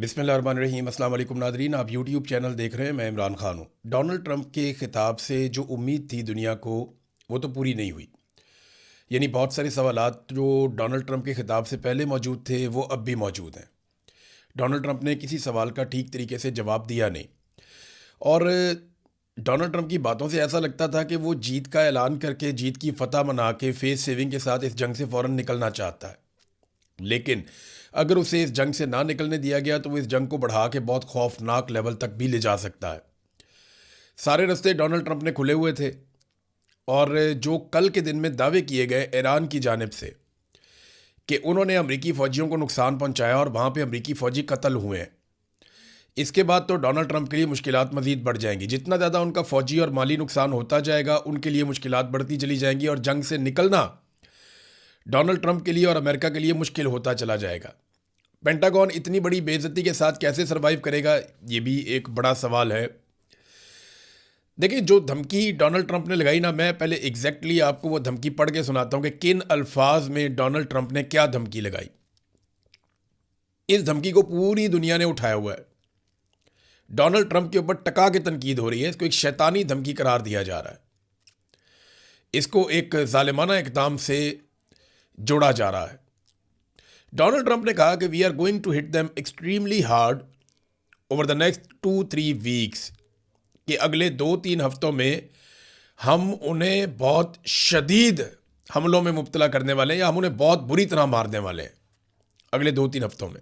बिस्मिल्लाहिर्रहमानिर्रहीम। अस्सलाम वालेकुम नादरीन, आप यूट्यूब चैनल देख रहे हैं। मैं इमरान खान हूँ। डोनाल्ड ट्रंप के खिताब से जो उम्मीद थी दुनिया को, वो तो पूरी नहीं हुई। यानी बहुत सारे सवालात जो डोनाल्ड ट्रंप के खिताब से पहले मौजूद थे वो अब भी मौजूद हैं। डोनाल्ड ट्रंप ने किसी सवाल का ठीक तरीके से जवाब दिया नहीं। और डोनाल्ड ट्रंप की बातों से ऐसा लगता था कि वो जीत का ऐलान करके, जीत की फतह मना के, फेस सेविंग के साथ इस जंग से फ़ौरन निकलना चाहता है। लेकिन अगर उसे इस जंग से ना निकलने दिया गया तो वो इस जंग को बढ़ा के बहुत खौफनाक लेवल तक भी ले जा सकता है। सारे रास्ते डोनाल्ड ट्रंप ने खुले हुए थे। और जो कल के दिन में दावे किए गए ईरान की जानिब से कि उन्होंने अमरीकी फ़ौजियों को नुकसान पहुंचाया और वहाँ पे अमरीकी फ़ौजी कत्ल हुए हैं, इसके बाद तो डोनाल्ड ट्रंप के लिए मुश्किलात मज़ीद बढ़ जाएंगी। जितना ज़्यादा उनका फ़ौजी और माली नुकसान होता जाएगा, उनके लिए मुश्किलात बढ़ती चली जाएंगी और जंग से निकलना डोनाल्ड ट्रंप के लिए और अमेरिका के लिए मुश्किल होता चला जाएगा। पेंटागन इतनी बड़ी बेइज्जती के साथ कैसे सरवाइव करेगा, ये भी एक बड़ा सवाल है। देखिए, जो धमकी डोनाल्ड ट्रंप ने लगाई ना, मैं पहले एग्जैक्टली आपको वो धमकी पढ़ के सुनाता हूं कि किन अल्फाज में डोनाल्ड ट्रंप ने क्या धमकी लगाई। इस धमकी को पूरी दुनिया ने उठाया हुआ है। डोनाल्ड ट्रंप के ऊपर टका के तनकीद हो रही है। इसको एक शैतानी धमकी करार दिया जा रहा है। इसको एक जालिमाना इक़दाम से जोड़ा जा रहा है। डोनाल्ड ट्रंप ने कहा कि we are going to hit them extremely hard over the next 2-3 weeks, कि अगले 2-3 हफ्तों में हम उन्हें बहुत शदीद हमलों में मुब्तला करने वाले हैं, या हम उन्हें बहुत बुरी तरह मारने वाले हैं अगले 2-3 हफ्तों में।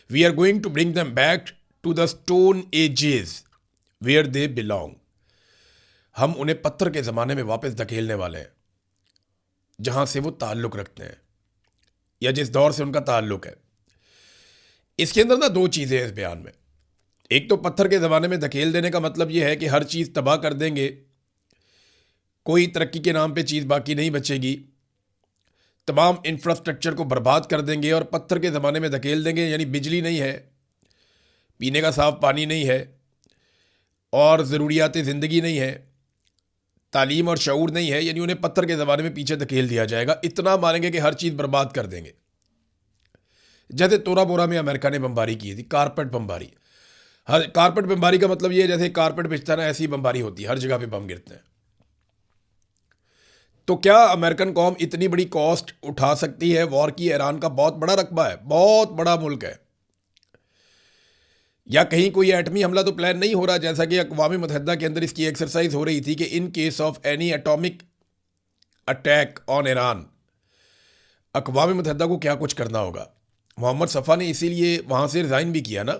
We are going to bring them back to the stone ages where they belong. हम उन्हें पत्थर के ज़माने में वापस धकेलने वाले हैं, जहाँ से वो ताल्लुक़ रखते हैं या जिस दौर से उनका ताल्लुक़ है। इसके अंदर ना दो चीज़ें हैं इस बयान में। एक तो पत्थर के ज़माने में धकेल देने का मतलब यह है कि हर चीज़ तबाह कर देंगे, कोई तरक्की के नाम पे चीज़ बाकी नहीं बचेगी, तमाम इंफ्रास्ट्रक्चर को बर्बाद कर देंगे और पत्थर के ज़माने में धकेल देंगे। यानी बिजली नहीं है, पीने का साफ़ पानी नहीं है, और ज़रूरियात ज़िंदगी नहीं है, तालीम और शऊर नहीं है। यानी उन्हें पत्थर के ज़माने में पीछे धकेल दिया जाएगा। इतना मारेंगे कि हर चीज़ बर्बाद कर देंगे। जैसे तोरा बोरा में अमेरिका ने बमबारी की थी, कारपेट बमबारी। हर कारपेट बमबारी का मतलब ये है जैसे कारपेट बिछता ना, ऐसी बमबारी होती है, हर जगह पे बम गिरते हैं। तो क्या अमेरिकन कौम इतनी बड़ी कॉस्ट उठा सकती है वॉर की? ईरान का बहुत बड़ा रकबा है, बहुत बड़ा मुल्क है। या कहीं कोई एटमी हमला तो प्लान नहीं हो रहा, जैसा कि अक़वाम मुत्तहिदा के अंदर इसकी एक्सरसाइज हो रही थी कि in case of any atomic attack on Iran, अक़वाम मुत्तहिदा को क्या कुछ करना होगा। मोहम्मद सफ़ा ने इसीलिए वहाँ से रिज़ाइन भी किया ना।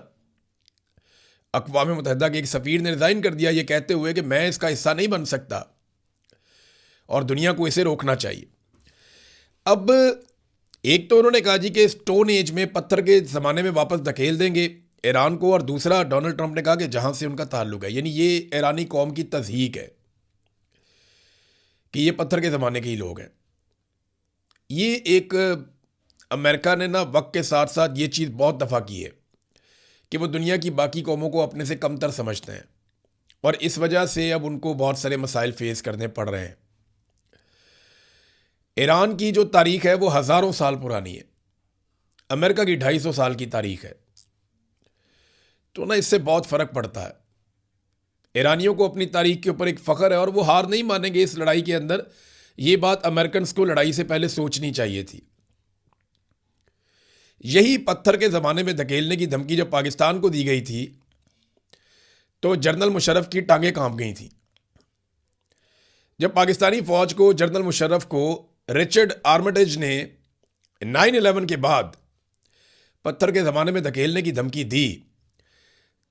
अक़वाम मुत्तहिदा के एक सफ़ीर ने रिज़ाइन कर दिया, ये कहते हुए कि मैं इसका हिस्सा नहीं बन सकता और दुनिया को इसे रोकना चाहिए। अब एक तो उन्होंने कहा जी कि स्टोन एज में, पत्थर के ज़माने में वापस धकेल देंगे ईरान को, और दूसरा डोनाल्ड ट्रंप ने कहा कि जहाँ से उनका ताल्लुक़ है। यानी ये ईरानी कौम की तज़हीक है कि ये पत्थर के ज़माने के ही लोग हैं। ये एक अमेरिका ने ना वक्त के साथ साथ ये चीज़ बहुत दफ़ा की है कि वो दुनिया की बाकी कौमों को अपने से कमतर समझते हैं, और इस वजह से अब उनको बहुत सारे मसाइल फेस करने पड़ रहे हैं। ईरान की जो तारीख़ है वो हज़ारों साल पुरानी है, अमेरिका की 250 साल की तारीख़ है। तो ना इससे बहुत फ़र्क पड़ता है। ईरानियों को अपनी तारीख़ के ऊपर एक फ़ख्र है और वो हार नहीं मानेंगे इस लड़ाई के अंदर। ये बात अमेरिकन को लड़ाई से पहले सोचनी चाहिए थी। यही पत्थर के ज़माने में धकेलने की धमकी जब पाकिस्तान को दी गई थी तो जनरल मुशर्रफ की टांगें कांप गई थी। जब पाकिस्तानी फ़ौज को, जनरल मुशर्रफ को रिचर्ड आर्मिटेज ने 9/11 के बाद पत्थर के ज़माने में धकेलने की धमकी दी,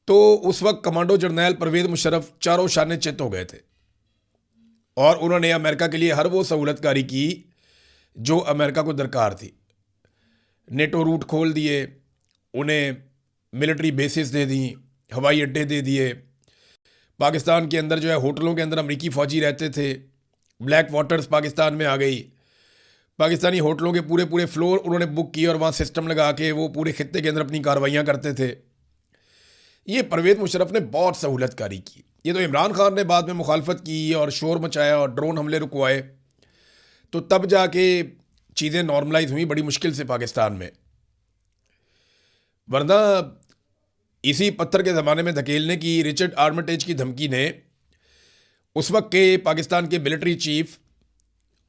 तो उस वक्त कमांडो जर्नैल परवेज़ मुशर्रफ चारों शाने चित हो गए थे और उन्होंने अमेरिका के लिए हर वो सहूलतकारी की जो अमेरिका को दरकार थी। नेटो रूट खोल दिए, उन्हें मिलिट्री बेसिस दे दी, हवाई अड्डे दे दिए। पाकिस्तान के अंदर जो है होटलों के अंदर अमरीकी फ़ौजी रहते थे। ब्लैक वाटर्स पाकिस्तान में आ गई। पाकिस्तानी होटलों के पूरे पूरे फ्लोर उन्होंने बुक किए और वहाँ सिस्टम लगा के वो पूरे खित्ते के अंदर अपनी कार्रवाइयाँ करते थे। ये परवेज़ मुशर्रफ ने बहुत सहूलतकारी की। ये तो इमरान खान ने बाद में मुखालफत की और शोर मचाया और ड्रोन हमले रुकवाए, तो तब जाके चीज़ें नॉर्मलाइज हुई बड़ी मुश्किल से पाकिस्तान में। वरना इसी पत्थर के ज़माने में धकेलने की रिचर्ड आर्मिटेज की धमकी ने उस वक्त के पाकिस्तान के मिलिट्री चीफ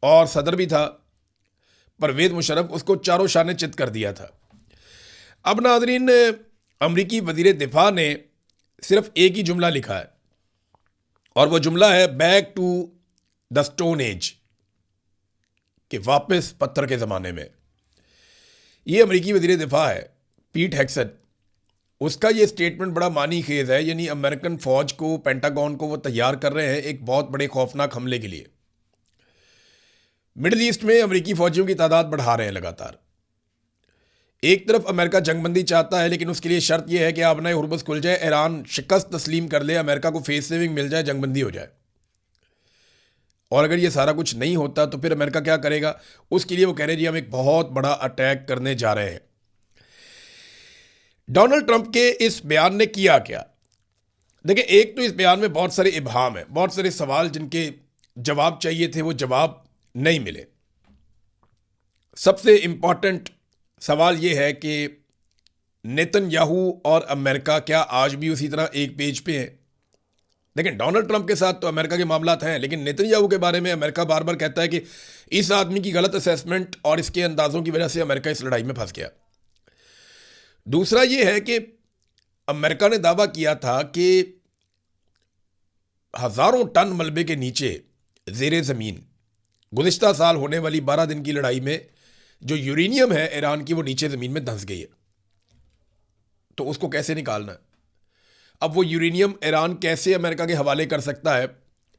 और सदर भी था परवेज़ मुशर्रफ, उसको चारों शाने चित कर दिया था। अब नाज़रीन, अमरीकी वज़ीर दिफा ने सिर्फ एक ही जुमला लिखा है और वो जुमला है back to the stone age, कि वापस पत्थर के ज़माने में। ये अमरीकी वज़ीर दिफा है पीट हेक्सेट, उसका ये स्टेटमेंट बड़ा मानी खेज है। यानी अमेरिकन फ़ौज को, पेंटागन को वो तैयार कर रहे हैं एक बहुत बड़े खौफनाक हमले के लिए। मिडिल ईस्ट में अमरीकी फ़ौजियों की तादाद बढ़ा रहे हैं लगातार। एक तरफ अमेरिका जंगबंदी चाहता है, लेकिन उसके लिए शर्त यह है कि आबना हुर्मुज़ खुल जाए, ईरान शिकस्त तस्लीम कर ले, अमेरिका को फेस सेविंग मिल जाए, जंगबंदी हो जाए। और अगर ये सारा कुछ नहीं होता तो फिर अमेरिका क्या करेगा? उसके लिए वो कह रहे जी हम एक बहुत बड़ा अटैक करने जा रहे हैं। डोनाल्ड ट्रंप के इस बयान ने किया क्या? देखिए, एक तो इस बयान में बहुत सारे इबहाम हैं, बहुत सारे सवाल जिनके जवाब चाहिए थे वो जवाब नहीं मिले। सबसे इंपॉर्टेंट सवाल ये है कि नेतन्याहू और अमेरिका क्या आज भी उसी तरह एक पेज पे हैं? लेकिन डोनाल्ड ट्रंप के साथ तो अमेरिका के मामलात हैं, लेकिन नेतन्याहू के बारे में अमेरिका बार बार कहता है कि इस आदमी की गलत असेसमेंट और इसके अंदाजों की वजह से अमेरिका इस लड़ाई में फंस गया। दूसरा ये है कि अमेरिका ने दावा किया था कि हज़ारों टन मलबे के नीचे ज़ेरे ज़मीन गुज़िश्ता साल होने वाली 12 दिन की लड़ाई में जो यूरेनियम है ईरान की, वो नीचे ज़मीन में धंस गई है। तो उसको कैसे निकालना है? अब वो यूरेनियम ईरान कैसे अमेरिका के हवाले कर सकता है,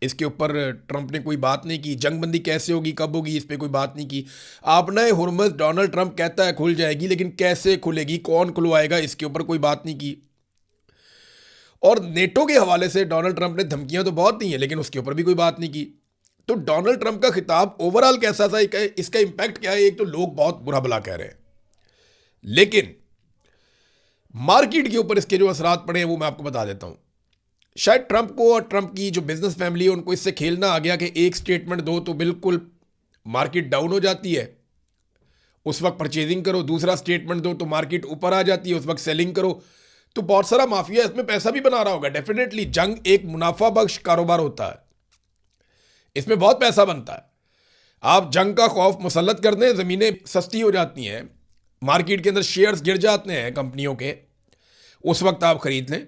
इसके ऊपर ट्रंप ने कोई बात नहीं की। जंगबंदी कैसे होगी, कब होगी, इस पर कोई बात नहीं की। आबना हुर्मुज़ डोनाल्ड ट्रंप कहता है खुल जाएगी, लेकिन कैसे खुलेगी, कौन खुलवाएगा, इसके ऊपर कोई बात नहीं की। और नेटो के हवाले से डोनाल्ड ट्रंप ने धमकियां तो बहुत दी हैं, लेकिन उसके ऊपर भी कोई बात नहीं की। तो डोनाल्ड ट्रंप का खिताब ओवरऑल कैसा था, इसका इंपैक्ट क्या है? एक तो लोग बहुत बुरा भला कह रहे हैं, लेकिन मार्केट के ऊपर इसके जो असरात पड़े हैं वो मैं आपको बता देता हूं। शायद ट्रंप को और ट्रंप की जो बिजनेस फैमिली है उनको इससे खेलना आ गया कि एक स्टेटमेंट दो तो बिल्कुल मार्केट डाउन हो जाती है, उस वक्त परचेजिंग करो। दूसरा स्टेटमेंट दो तो मार्केट ऊपर आ जाती है, उस वक्त सेलिंग करो। तो बहुत सारा माफिया इसमें पैसा भी बना रहा होगा। डेफिनेटली जंग एक मुनाफा बख्श कारोबार होता है, इसमें बहुत पैसा बनता है। आप जंग का खौफ मुसल्लत कर दें, ज़मीनें सस्ती हो जाती हैं, मार्केट के अंदर शेयर्स गिर जाते हैं कंपनियों के, उस वक्त आप खरीद लें।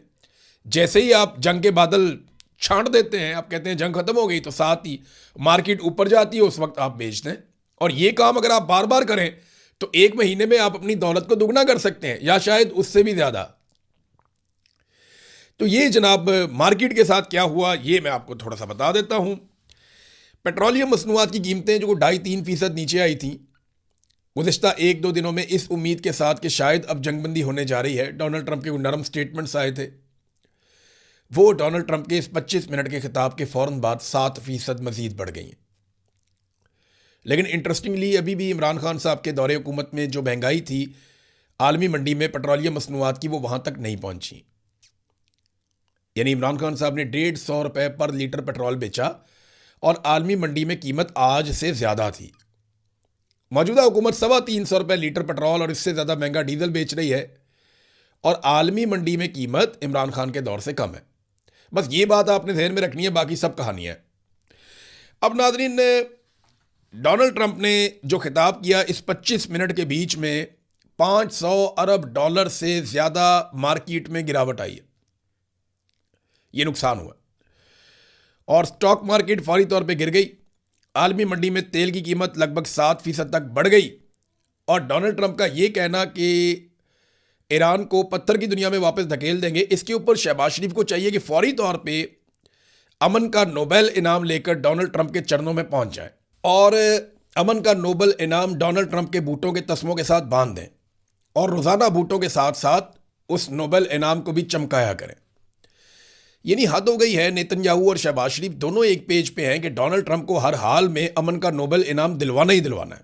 जैसे ही आप जंग के बादल छांट देते हैं, आप कहते हैं जंग खत्म हो गई, तो साथ ही मार्केट ऊपर जाती है, उस वक्त आप बेच दें। और ये काम अगर आप बार बार करें तो एक महीने में आप अपनी दौलत को दुगना कर सकते हैं, या शायद उससे भी ज़्यादा। तो ये जनाब मार्केट के साथ क्या हुआ ये मैं आपको थोड़ा सा बता देता हूँ। पेट्रोलियम मसनूआत की कीमतें जो 2.5-3% नीचे आई थी गुज़िश्ता 1-2 दिनों में, इस उम्मीद के साथ कि शायद अब जंगबंदी होने जा रही है। डोनाल्ड ट्रंप के कुछ नरम स्टेटमेंट्स आए थे, वो डोनाल्ड ट्रंप के इस 25 मिनट के खिताब के फ़ौरन बाद 7% मज़ीद बढ़ गई हैं। लेकिन इंटरेस्टिंगली अभी भी इमरान खान साहब के दौरे हुकूमत में जो महंगाई थी आलमी मंडी में पेट्रोलियम मसनूआत की, वो वहाँ तक नहीं पहुँची। यानी इमरान खान साहब ने 150 रुपये पर लीटर पेट्रोल बेचा और आलमी मंडी में कीमत आज से ज़्यादा थी। मौजूदा हुकूमत 325 रुपये लीटर पेट्रोल और इससे ज़्यादा महंगा डीजल बेच रही है, और आलमी मंडी में कीमत इमरान खान के दौर से कम है। बस ये बात आपने ध्यान में रखनी है, बाकी सब कहानी है। अब नाज़रीन, डोनाल्ड ट्रंप ने जो खिताब किया इस 25 मिनट के बीच में 500 अरब डॉलर से ज़्यादा मार्केट में गिरावट आई है, ये नुकसान हुआ और स्टॉक मार्केट फौरी तौर पे गिर गई। आलमी मंडी में तेल की कीमत लगभग 7% तक बढ़ गई। और डोनाल्ड ट्रंप का ये कहना कि ईरान को पत्थर की दुनिया में वापस धकेल देंगे, इसके ऊपर शहबाज शरीफ को चाहिए कि फौरी तौर पे अमन का नोबेल इनाम लेकर डोनाल्ड ट्रंप के चरणों में पहुंच जाए और अमन का नोबेल इनाम डोनाल्ड ट्रंप के बूटों के तस्मों के साथ बांध दें और रोज़ाना बूटों के साथ साथ उस नोबेल इनाम को भी चमकाया करें। यानी हद हो गई है। नेतन्याहू और शहबाज शरीफ दोनों एक पेज पे हैं कि डोनाल्ड ट्रंप को हर हाल में अमन का नोबेल इनाम दिलवाना ही दिलवाना है।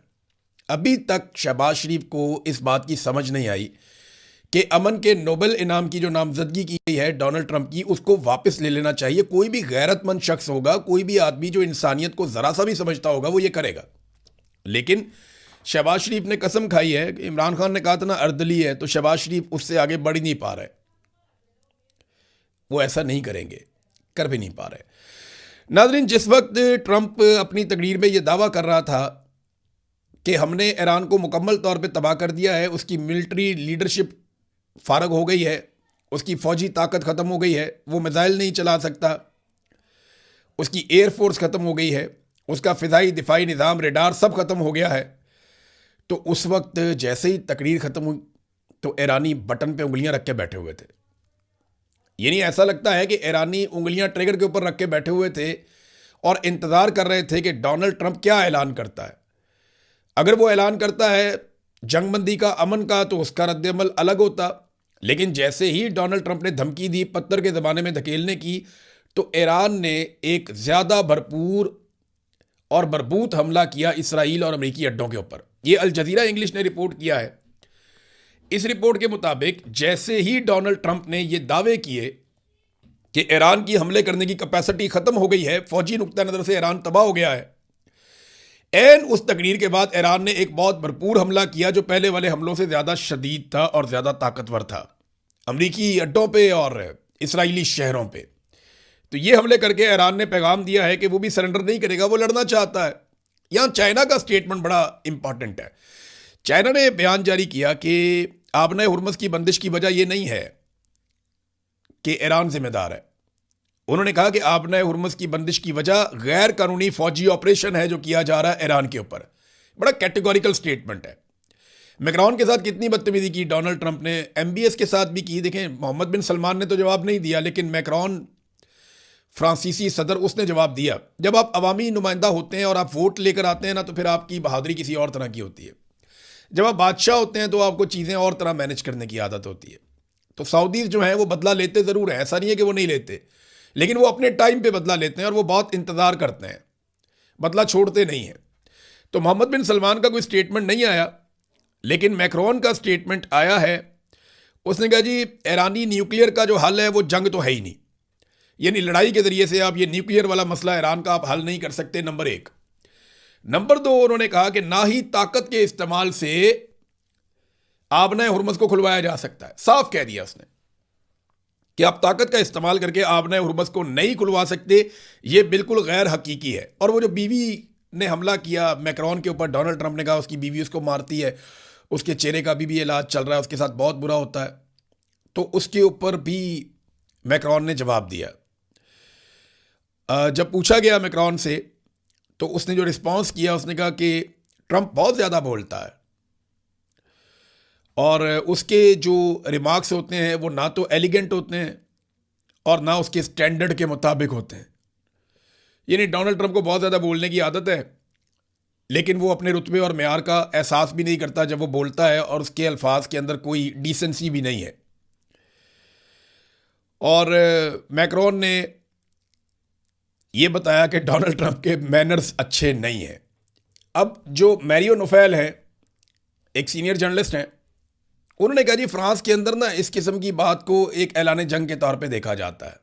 अभी तक शहबाज शरीफ को इस बात की समझ नहीं आई कि अमन के नोबेल इनाम की जो नामजदगी की गई है डोनाल्ड ट्रंप की, उसको वापस ले लेना चाहिए। कोई भी गैरतमंद शख्स होगा, कोई भी आदमी जो इंसानियत को ज़रा सा भी समझता होगा, वो ये करेगा। लेकिन शहबाज शरीफ ने कसम खाई है कि इमरान खान ने कहा था ना अर्दली है, तो शहबाज शरीफ उससे आगे बढ़ ही नहीं पा रहे। वो ऐसा नहीं करेंगे, कर भी नहीं पा रहे। नाज़रीन, जिस वक्त ट्रंप अपनी तकरीर में ये दावा कर रहा था कि हमने ईरान को मुकम्मल तौर पे तबाह कर दिया है, उसकी मिलिट्री लीडरशिप फारग हो गई है, उसकी फ़ौजी ताकत ख़त्म हो गई है, वो मिसाइल नहीं चला सकता, उसकी एयरफोर्स ख़त्म हो गई है, उसका फ़िज़ाई दिफाई निज़ाम रेडार सब ख़त्म हो गया है, तो उस वक्त जैसे ही तकरीर ख़त्म हुई तो ईरानी बटन पे उंगलियां रख के बैठे हुए थे। यानी ऐसा लगता है कि ईरानी उंगलियां ट्रिगर के ऊपर रख के बैठे हुए थे और इंतज़ार कर रहे थे कि डोनाल्ड ट्रंप क्या ऐलान करता है। अगर वो ऐलान करता है जंगबंदी का, अमन का, तो उसका रद्दअमल अलग होता। लेकिन जैसे ही डोनाल्ड ट्रंप ने धमकी दी पत्थर के ज़माने में धकेलने की, तो ईरान ने एक ज़्यादा भरपूर और बरबूत हमला किया इसराइल और अमेरिकी अड्डों के ऊपर। ये अल जज़ीरा इंग्लिश ने रिपोर्ट किया है। इस रिपोर्ट के मुताबिक जैसे ही डोनाल्ड ट्रंप ने ये दावे किए कि ईरान की हमले करने की कैपेसिटी ख़त्म हो गई है, फ़ौजी नुक्ता नज़र से ईरान तबाह हो गया है, एन उस तकरीर के बाद ईरान ने एक बहुत भरपूर हमला किया जो पहले वाले हमलों से ज़्यादा शदीद था और ज़्यादा ताकतवर था, अमरीकी अड्डों पे और इसराइली शहरों पे। तो ये हमले करके ईरान ने पैगाम दिया है कि वो भी सरेंडर नहीं करेगा, वो लड़ना चाहता है। यहाँ चाइना का स्टेटमेंट बड़ा इंपॉर्टेंट है। चाइना ने बयान जारी किया कि आबना हुर्मुज़ की बंदिश की वजह यह नहीं है कि ईरान जिम्मेदार है। उन्होंने कहा कि आबना हुर्मुज़ की बंदिश की वजह गैर कानूनी फौजी ऑपरेशन है जो किया जा रहा है ईरान के ऊपर। बड़ा कैटेगोरिकल स्टेटमेंट है। मैक्रोन के साथ कितनी बदतमीजी की डोनाल्ड ट्रंप ने, MBS के साथ भी की। देखें, मोहम्मद बिन सलमान ने तो जवाब नहीं दिया, लेकिन मैक्रोन फ्रांसीसी सदर, उसने जवाब दिया। जब आप अवामी नुमाइंदा होते हैं और आप वोट लेकर आते हैं ना, तो फिर आपकी बहादुरी किसी और तरह की होती है। जब आप बादशाह होते हैं तो आपको चीज़ें और तरह मैनेज करने की आदत होती है। तो सऊदीज़ जो हैं वो बदला लेते ज़रूर हैं, ऐसा नहीं है कि वो नहीं लेते, लेकिन वो अपने टाइम पे बदला लेते हैं और वो बहुत इंतज़ार करते हैं, बदला छोड़ते नहीं हैं। तो मोहम्मद बिन सलमान का कोई स्टेटमेंट नहीं आया, लेकिन मैक्रोन का स्टेटमेंट आया है। उसने कहा जी ईरानी न्यूक्लियर का जो हल है वो जंग तो है ही नहीं, यानी लड़ाई के ज़रिए से आप ये न्यूक्लियर वाला मसला ईरान का आप हल नहीं कर सकते, नंबर 1। नंबर 2, उन्होंने कहा कि ना ही ताकत के इस्तेमाल से आबना हुर्मुज़ को खुलवाया जा सकता है। साफ कह दिया उसने कि आप ताकत का इस्तेमाल करके आबना हुर्मुज़ को नहीं खुलवा सकते, ये बिल्कुल गैर हकीकी है। और वो जो बीवी ने हमला किया मैक्रोन के ऊपर, डोनाल्ड ट्रंप ने कहा उसकी बीवी उसको मारती है, उसके चेहरे का भी इलाज चल रहा है, उसके साथ बहुत बुरा होता है, तो उसके ऊपर भी मैक्रोन ने जवाब दिया। जब पूछा गया मैक्रोन से, तो उसने जो रिस्पांस किया, उसने कहा कि ट्रंप बहुत ज़्यादा बोलता है और उसके जो रिमार्क्स होते हैं वो ना तो एलिगेंट होते हैं और ना उसके स्टैंडर्ड के मुताबिक होते हैं। यानी डोनाल्ड ट्रंप को बहुत ज़्यादा बोलने की आदत है, लेकिन वो अपने रुतबे और मेयार का एहसास भी नहीं करता जब वो बोलता है, और उसके अल्फाज के अंदर कोई डिसेंसी भी नहीं है। और मैक्रोन ने ये बताया कि डोनाल्ड ट्रंप के मैनर्स अच्छे नहीं हैं। अब जो मैरियो नोफेल है, एक सीनियर जर्नलिस्ट हैं, उन्होंने कहा जी फ्रांस के अंदर ना इस किस्म की बात को एक ऐलान जंग के तौर पे देखा जाता है।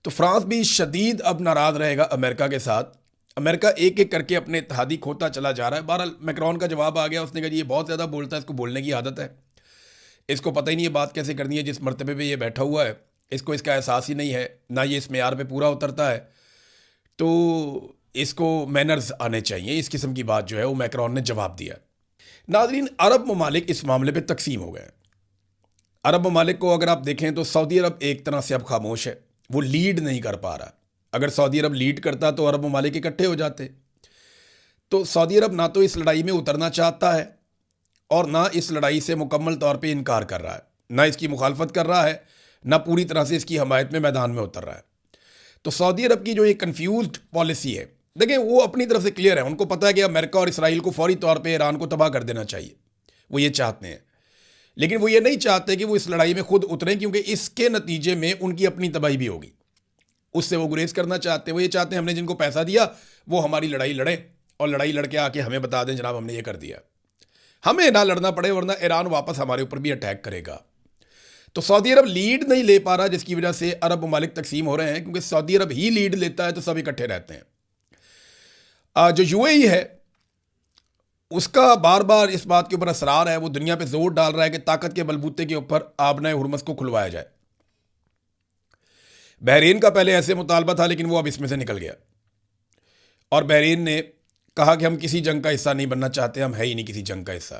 तो फ्रांस भी शदीद अब नाराज़ रहेगा अमेरिका के साथ। अमेरिका एक एक करके अपने इत्तेहादी खोता चला जा रहा है। बहरहाल मैक्रोन का जवाब आ गया, उसने कहा जी ये बहुत ज़्यादा बोलता है, इसको बोलने की आदत है, इसको पता ही नहीं है बात कैसे करनी है, जिस मरतबे पे ये बैठा हुआ है इसको इसका एहसास ही नहीं है, ना ये इस मेयार पे पूरा उतरता है, तो इसको मैनर्स आने चाहिए। इस किस्म की बात जो है वो मैक्रोन ने जवाब दिया। नाज़रीन, अरब ममालिक इस मामले पे तकसीम हो गए। अरब ममालिक को अगर आप देखें तो सऊदी अरब एक तरह से अब खामोश है, वो लीड नहीं कर पा रहा। अगर सऊदी अरब लीड करता तो अरब ममालिक इकट्ठे हो जाते। तो सऊदी अरब ना तो इस लड़ाई में उतरना चाहता है और ना इस लड़ाई से मुकम्मल तौर पे इनकार कर रहा है, ना इसकी मुखालफत कर रहा है, ना पूरी तरह से इसकी हमायत में मैदान में उतर रहा है। तो सऊदी अरब की जो एक कन्फ्यूज्ड पॉलिसी है, देखिए वो अपनी तरफ से क्लियर है, उनको पता है कि अमेरिका और इसराइल को फौरी तौर पे ईरान को तबाह कर देना चाहिए, वो ये चाहते हैं। लेकिन वो ये नहीं चाहते कि वो इस लड़ाई में खुद उतरें, क्योंकि इसके नतीजे में उनकी अपनी तबाही भी होगी, उससे वो गुरेज करना चाहते हैं। वो ये चाहते हैं हमने जिनको पैसा दिया वो हमारी लड़ाई लड़ें और लड़ाई लड़के आके हमें बता दें जनाब हमने ये कर दिया, हमें ना लड़ना पड़े, वरना ईरान वापस हमारे ऊपर भी अटैक करेगा। तो सऊदी अरब लीड नहीं ले पा रहा, जिसकी वजह से अरब ममालिक तकसीम हो रहे हैं, क्योंकि सऊदी अरब ही लीड लेता है तो सब इकट्ठे रहते हैं। जो UAE है उसका बार बार इस बात के ऊपर असरार है, वो दुनिया पे जोर डाल रहा है कि ताकत के बलबूते के ऊपर आबना हुर्मुज़ को खुलवाया जाए। बहरीन का पहले ऐसे मुतालबा था, लेकिन वो अब इसमें से निकल गया और बहरीन ने कहा कि हम किसी जंग का हिस्सा नहीं बनना चाहते, हम है ही नहीं किसी जंग का हिस्सा।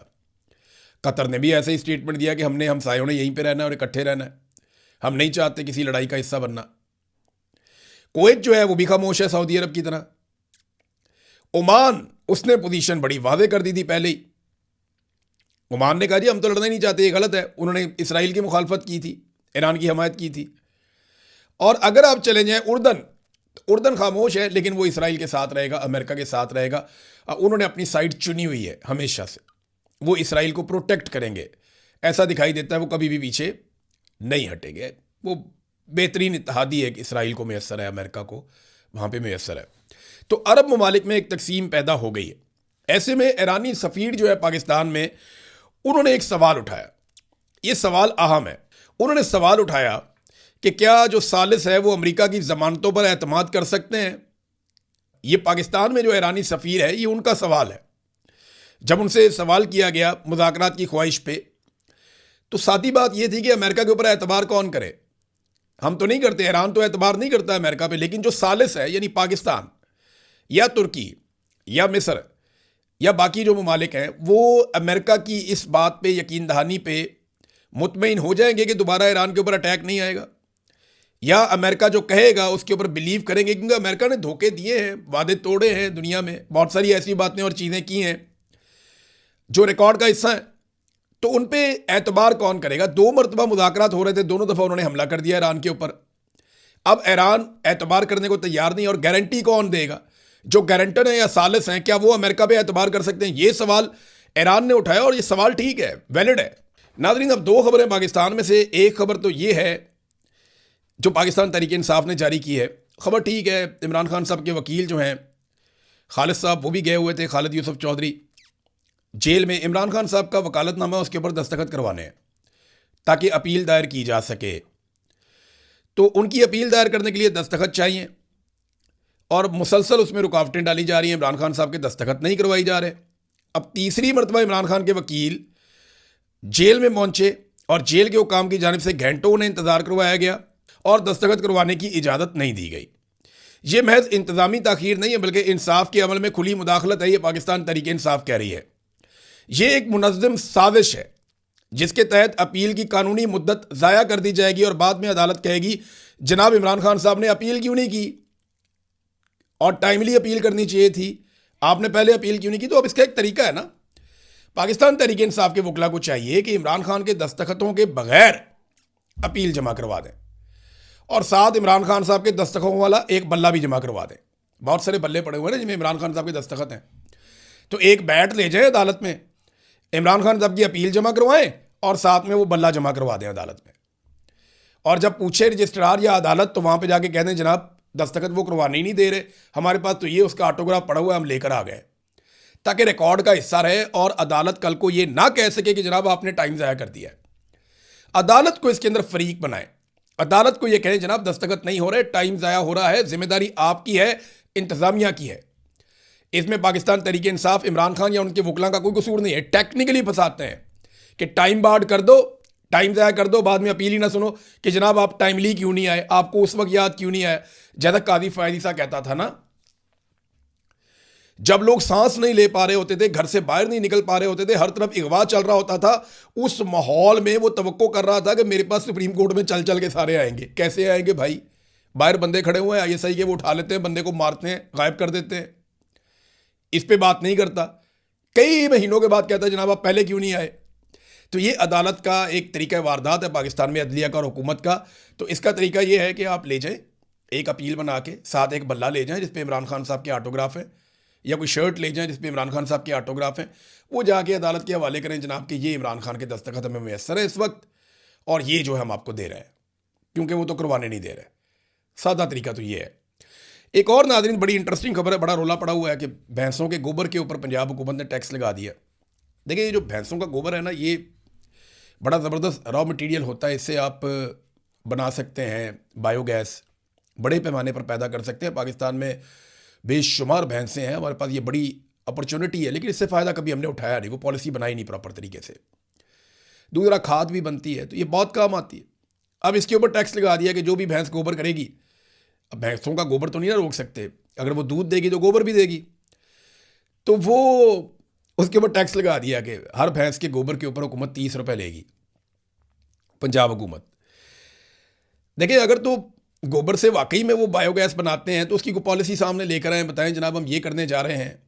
कतर ने भी ऐसे ही स्टेटमेंट दिया कि हमने हमसायों ने यहीं पे रहना है और इकट्ठे रहना है, हम नहीं चाहते किसी लड़ाई का हिस्सा बनना। कुवैत जो है वो भी खामोश है सऊदी अरब की तरह। ओमान, उसने पोजीशन बड़ी वादे कर दी थी पहले ही। ओमान ने कहा जी हम तो लड़ना ही नहीं चाहते, ये गलत है। उन्होंने इसराइल की मुखालफत की थी, ईरान की हमायत की थी। और अगर आप चले जाएं उर्दन, तो उर्दन खामोश है, लेकिन वो इसराइल के साथ रहेगा, अमेरिका के साथ रहेगा। उन्होंने अपनी साइड चुनी हुई है हमेशा से, वो इसराइल को प्रोटेक्ट करेंगे। ऐसा दिखाई देता है वो कभी भी पीछे नहीं हटेंगे। वो बेहतरीन इत्तेहादी है, इसराइल को मैसर है, अमेरिका को वहाँ पे मैसर है। तो अरब ममालिक में एक तकसीम पैदा हो गई है। ऐसे में ईरानी सफ़ीर जो है पाकिस्तान में, उन्होंने एक सवाल उठाया। ये सवाल अहम है। उन्होंने सवाल उठाया कि क्या जो सालिस है वो अमेरिका की ज़मानतों पर एतमाद कर सकते हैं। ये पाकिस्तान में जो ईरानी सफ़ीर है, ये उनका सवाल है। जब उनसे सवाल किया गया मुज़ाकरात की ख्वाहिश पे, तो सादी बात यह थी कि अमेरिका के ऊपर एतबार कौन करे। हम तो नहीं करते, ईरान तो एतबार नहीं करता अमेरिका पे, लेकिन जो सालिस है यानी पाकिस्तान या तुर्की या मिस्र या बाकी जो ममालिक हैं, वो अमेरिका की इस बात पे यकीन दहानी पे मुतमईन हो जाएंगे कि दोबारा ईरान के ऊपर अटैक नहीं आएगा, या अमेरिका जो कहेगा उसके ऊपर बिलीव करेंगे। क्योंकि अमेरिका ने धोखे दिए हैं, वादे तोड़े हैं, दुनिया में बहुत सारी ऐसी बातें और चीज़ें की हैं जो रिकॉर्ड का हिस्सा है। तो उन पे एतबार कौन करेगा। 2 मरतबा मुज़ाकरात हो रहे थे, दोनों दफ़ा उन्होंने हमला कर दिया ईरान के ऊपर। अब ईरान एतबार करने को तैयार नहीं, और गारंटी कौन देगा। जो गारंटर हैं या सालिस हैं, क्या वो अमेरिका पे एतबार कर सकते हैं। ये सवाल ईरान ने उठाया और ये सवाल ठीक है, वैलिड है। नाज़रीन, अब 2 खबरें पाकिस्तान में से। एक खबर तो ये है जो पाकिस्तान तहरीक-ए-इंसाफ ने जारी की है। खबर ठीक है, इमरान खान साहब के वकील जो हैं खालिद साहब, वो भी गए हुए थे, खालिद यूसुफ चौधरी, जेल में इमरान खान साहब का वकालतनामा उसके ऊपर दस्तखत करवाने हैं ताकि अपील दायर की जा सके। तो उनकी अपील दायर करने के लिए दस्तखत चाहिए और मुसलसल उसमें रुकावटें डाली जा रही हैं। इमरान खान साहब के दस्तखत नहीं करवाई जा रहे। अब तीसरी मरतबा इमरान खान के वकील जेल में पहुंचे और जेल के हुकाम की जानिब से घंटों उन्हें इंतज़ार करवाया गया और दस्तखत करवाने की इजाज़त नहीं दी गई। ये महज इंतज़ामी ताख़ीर नहीं है, बल्कि इंसाफ के अमल में खुली मुदाखलत है। ये पाकिस्तान तहरीक-ए-इंसाफ कह रही है। ये एक मुनज़्ज़म साजिश है जिसके तहत अपील की कानूनी मुद्दत ज़ाया कर दी जाएगी और बाद में अदालत कहेगी जनाब इमरान खान साहब ने अपील क्यों नहीं की, और टाइमली अपील करनी चाहिए थी, आपने पहले अपील क्यों नहीं की। तो अब इसका एक तरीका है ना, पाकिस्तान तहरीक इंसाफ के वकला को चाहिए कि इमरान खान के दस्तखतों के बगैर अपील जमा करवा दें और साथ इमरान खान साहब के दस्तखतों वाला एक बल्ला भी जमा करवा दें। बहुत सारे बल्ले पड़े हुए हैं जिनमें इमरान खान साहब के दस्तखत हैं। तो एक बैट ले जाए अदालत में, इमरान खान साहब की अपील जमा करवाएं और साथ में वो बल्ला जमा करवा दें अदालत में। और जब पूछे रजिस्ट्रार या अदालत, तो वहाँ पे जाके कह दें जनाब दस्तखत वो करवाने ही नहीं दे रहे, हमारे पास तो ये उसका ऑटोग्राफ पड़ा हुआ है, हम लेकर आ गए, ताकि रिकॉर्ड का हिस्सा रहे और अदालत कल को ये ना कह सके कि जनाब आपने टाइम ज़ाया कर दिया है। अदालत को इसके अंदर फरीक बनाए, अदालत को ये कहें जनाब दस्तखत नहीं हो रहे, टाइम ज़ाया हो रहा है, जिम्मेदारी आपकी है, इंतज़ामिया की है। इसमें पाकिस्तान तहरीक इंसाफ, इमरान खान या उनके वकला का कोई कसूर नहीं है। टेक्निकली फंसाते हैं कि टाइम बार्ड कर दो, टाइम ज़ाया कर दो, बाद में अपील ही ना सुनो कि जनाब आप टाइमली क्यों नहीं आए, आपको उस वक्त याद क्यों नहीं आया। जैसा काजी फायदी सा कहता था ना, जब लोग सांस नहीं ले पा रहे होते थे, घर से बाहर नहीं निकल पा रहे होते थे, हर तरफ अगवा चल रहा होता था, उस माहौल में वो तवक्को कर रहा था कि मेरे पास सुप्रीम कोर्ट में चल चल के सारे आएंगे। कैसे आएंगे भाई, बाहर बंदे खड़े हुए हैं ISI के, वो उठा लेते हैं, बंदे को मारते हैं, गायब कर देते हैं। इस पे बात नहीं करता, कई महीनों के बाद कहता है जनाब आप पहले क्यों नहीं आए। तो ये अदालत का एक तरीका वारदात है पाकिस्तान में, अदलिया का और हुकूमत का। तो इसका तरीका ये है कि आप ले जाएं एक अपील बना के, साथ एक बल्ला ले जाएं जिसपे इमरान खान साहब के ऑटोग्राफ है, या कोई शर्ट ले जाएं जिसपे इमरान खान साहब के ऑटोग्राफ हैं, वो जाके अदालत के हवाले करें जनाब कि ये इमरान खान के दस्तखत हमें मैसर है इस वक्त, और ये जो है हम आपको दे रहे हैं, क्योंकि वो तो करवाने नहीं दे रहे। सादा तरीका तो ये है। एक और नाज़रीन बड़ी इंटरेस्टिंग खबर है, बड़ा रोला पड़ा हुआ है कि भैंसों के गोबर के ऊपर पंजाब हुकूमत ने टैक्स लगा दिया। देखिए, ये जो भैंसों का गोबर है ना, ये बड़ा ज़बरदस्त रॉ मटेरियल होता है, इससे आप बना सकते हैं बायोगैस, बड़े पैमाने पर पैदा कर सकते हैं। पाकिस्तान में बेशुमार भैंसें हैं, हमारे पास ये बड़ी अपॉर्चुनिटी है, लेकिन इससे फ़ायदा कभी हमने उठाया नहीं, वो पॉलिसी बनाई नहीं प्रॉपर तरीके से। दूसरा, खाद भी बनती है, तो ये बहुत काम आती है। अब इसके ऊपर टैक्स लगा दिया कि जो भी भैंस गोबर करेगी, अब भैंसों का गोबर तो नहीं ना रोक सकते, अगर वो दूध देगी तो गोबर भी देगी, तो वो उसके ऊपर टैक्स लगा दिया कि हर भैंस के गोबर के ऊपर हुकूमत 30 रुपये लेगी, पंजाब हुकूमत। देखिए, अगर तो गोबर से वाकई में वो बायोगैस बनाते हैं तो उसकी कोई पॉलिसी सामने लेकर आएँ, बताएं जनाब हम ये करने जा रहे हैं,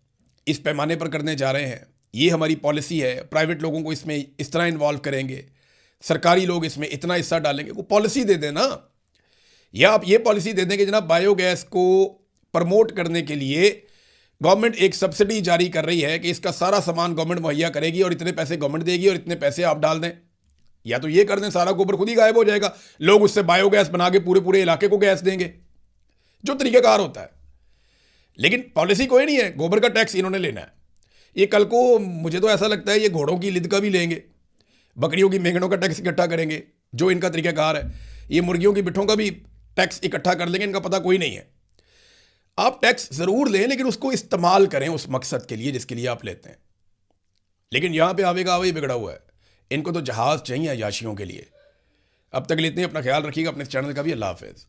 इस पैमाने पर करने जा रहे हैं, ये हमारी पॉलिसी है, प्राइवेट लोगों को इसमें इस तरह इन्वॉल्व करेंगे, सरकारी लोग इसमें इतना हिस्सा डालेंगे, कोई पॉलिसी दे दें ना। या आप ये पॉलिसी दे दें कि जनाब बायोगैस को प्रमोट करने के लिए गवर्नमेंट एक सब्सिडी जारी कर रही है कि इसका सारा सामान गवर्नमेंट मुहैया करेगी और इतने पैसे गवर्नमेंट देगी और इतने पैसे आप डाल दें। या तो ये कर दें, सारा गोबर खुद ही गायब हो जाएगा, लोग उससे बायोगैस बना के पूरे पूरे इलाके को गैस देंगे, जो तरीकाकार होता है। लेकिन पॉलिसी कोई नहीं है, गोबर का टैक्स इन्होंने लेना है। ये कल को मुझे तो ऐसा लगता है ये घोड़ों की लिद का भी लेंगे, बकरियों की मेंगनों का टैक्स इकट्ठा करेंगे, जो इनका तरीकाकार है। ये मुर्गियों की बिठों का भी टैक्स इकट्ठा कर लेंगे, इनका पता कोई नहीं है। आप टैक्स ज़रूर लें लेकिन उसको इस्तेमाल करें उस मकसद के लिए जिसके लिए आप लेते हैं। लेकिन यहाँ पे आवेगा आवे बिगड़ा हुआ है, इनको तो जहाज़ चाहिए अयाशियों के लिए। अब तक लेते हैं, अपना ख्याल रखिएगा, अपने चैनल का भी। अल्लाह हाफ़िज़।